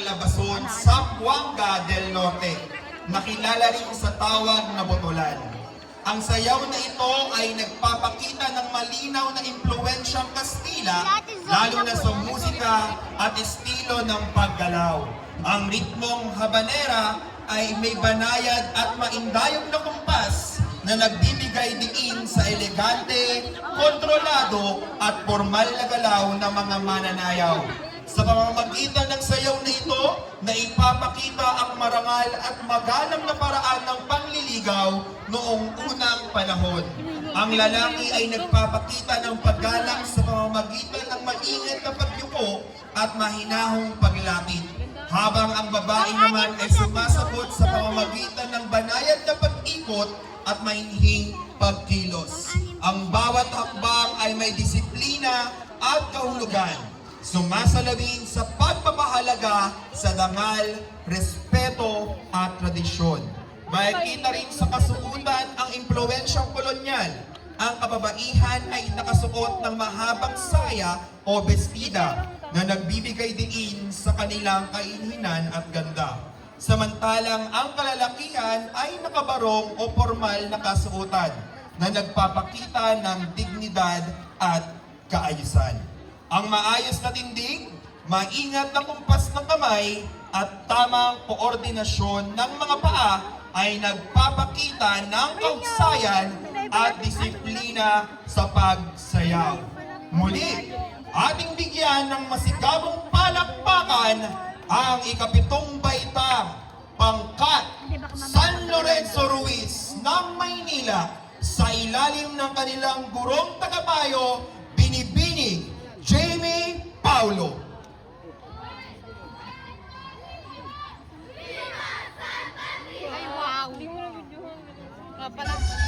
Calabason, Zamboanga del Norte, nakilala rin sa tawag na Botolan. Ang sayaw na ito ay nagpapakita ng malinaw na impluwensyang Kastila, lalo na sa musika at estilo ng paggalaw. Ang ritmong habanera ay may banayad at maindayog na kumpas na nagbibigay diin sa elegante, kontrolado at formal na galaw ng mga mananayaw. Sa pamamagitan ng sayaw na ito, na ipapakita ang marangal at magalang na paraan ng panliligaw noong unang panahon. Ang lalaki ay nagpapakita ng paggalang sa pamamagitan ng maingat na pagyuko at mahinahong paglapit. Habang ang babae naman ay sumasagot sa pamamagitan ng banayad na pag-ikot at mahinhing pagkilos. Ang bawat hakbang ay may disiplina at kahulugan, sumasalamin sa pagpapahalaga sa dangal, respeto at tradisyon. Makikita rin sa kasuotan ang impluwensyang kolonyal. Ang kababaihan ay nakasuot ng mahabang saya o bestida na nagbibigay diin sa kanilang kainhinan at ganda. Samantalang ang kalalakihan ay nakabarong o formal na kasuotan na nagpapakita ng dignidad at kaayusan. Ang maayos na tindig, maingat na kumpas ng kamay at tamang koordinasyon ng mga paa ay nagpapakita ng kaugsayan at disiplina sa pagsayaw. Muli, ating bigyan ng masigabong palakpakan ang ikapitong baitang pangkat San Lorenzo Ruiz ng Maynila sa ilalim ng kanilang gurong tagapayo, Binibining Jamie Paulo. Ay, wow! Hindi mo na video. Pala.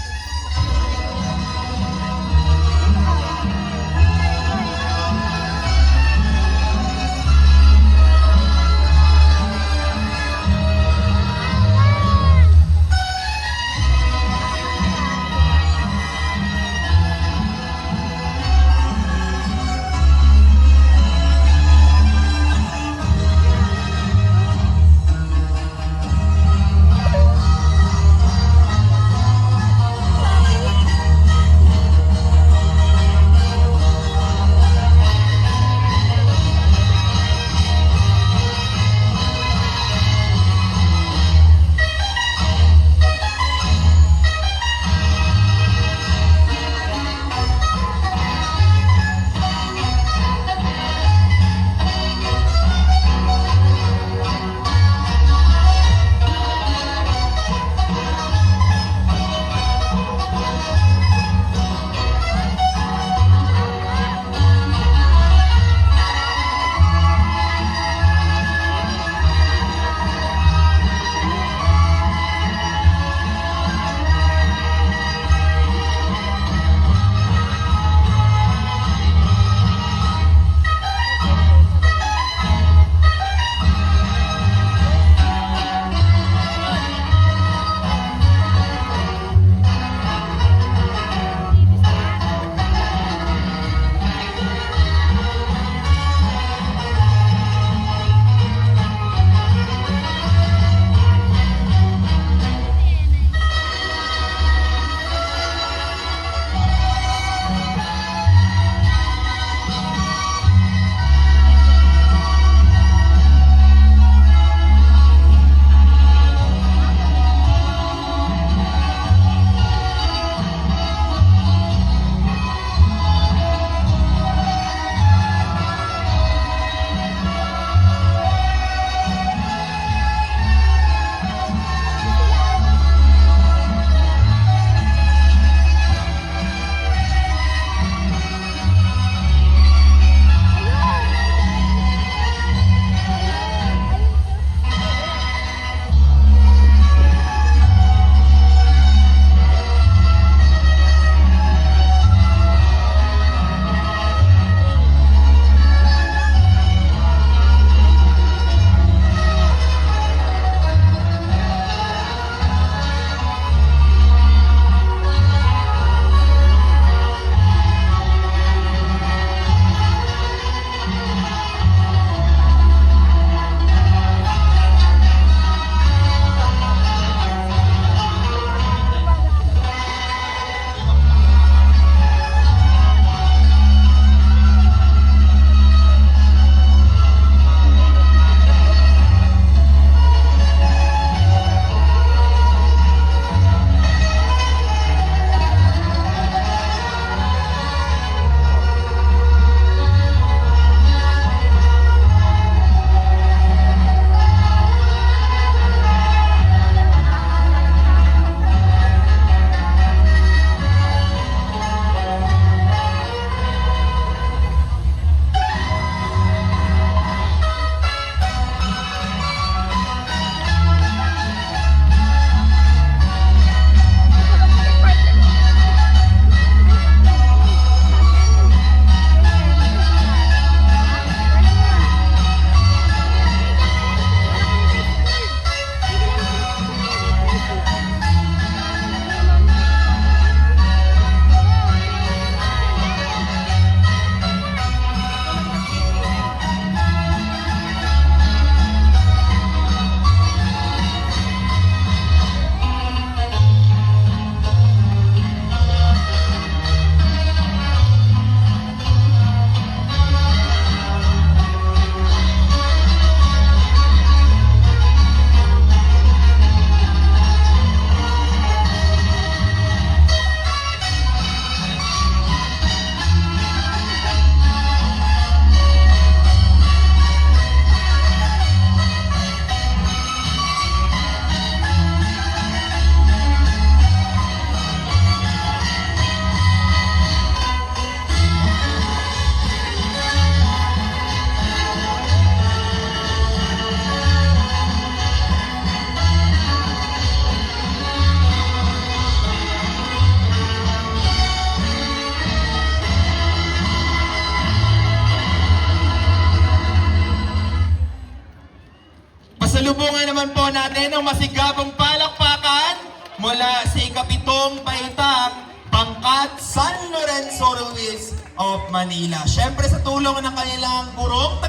Pasalubungan naman po natin ang masigabong palakpakan mula sa ikapitong baitang Pangkat San Lorenzo Ruiz of Manila. Siyempre sa tulong ng kanilang gurong